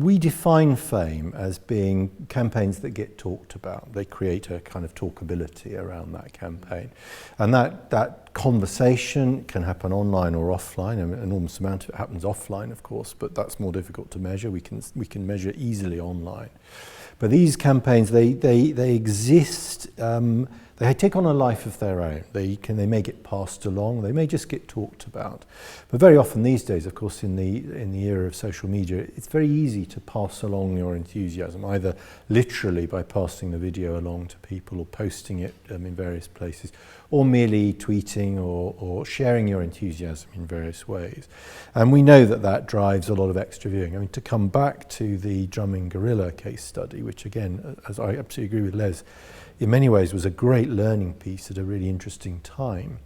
We define fame as being campaigns that get talked about. They create a kind of talkability around that campaign. And that conversation can happen online or offline. An enormous amount of it happens offline, of course, but that's more difficult to measure. We can measure easily online. But these campaigns, they exist, they take on a life of their own. They may get passed along, they may just get talked about. But very often these days, of course, in the era of social media, it's very easy to pass along your enthusiasm, either literally by passing the video along to people or posting it in various places, or merely tweeting or sharing your enthusiasm in various ways. And we know that drives a lot of extra viewing. I mean, to come back to the drumming gorilla case study, which again, as I absolutely agree with Les, in many ways was a great learning piece at a really interesting time.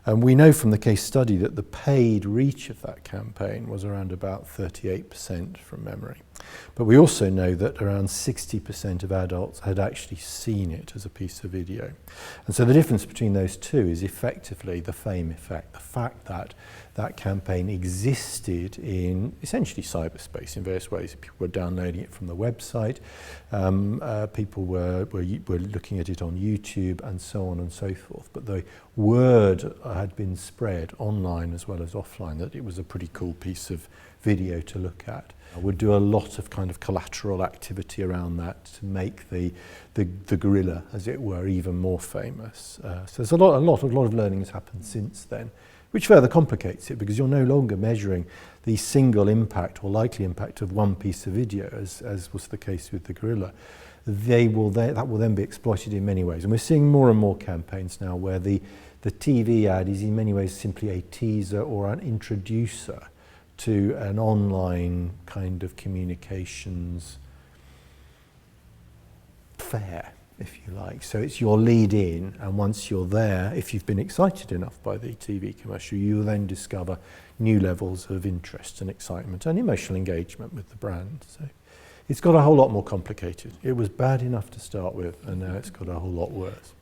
And we know from the case study that the paid reach of that campaign was around about 38% from memory. But we also know that around 60% of adults had actually seen it as a piece of video. And so the difference between those two is effectively the fame effect, the fact that that campaign existed in essentially cyberspace in various ways. People were downloading it from the website, people were looking at it on YouTube and so on and so forth. But the word had been spread online as well as offline that it was a pretty cool piece of video to look at. I would do a lot of kind of collateral activity around that to make the gorilla, as it were, even more famous. So there's a lot of learning has happened since then, which further complicates it because you're no longer measuring the single impact or likely impact of one piece of video, as was the case with the gorilla. That will then be exploited in many ways. And we're seeing more and more campaigns now where the TV ad is in many ways simply a teaser or an introducer to an online kind of communications fair, if you like. So it's your lead in, and once you're there, if you've been excited enough by the TV commercial, you'll then discover new levels of interest and excitement and emotional engagement with the brand. So it's got a whole lot more complicated. It was bad enough to start with, and now it's got a whole lot worse.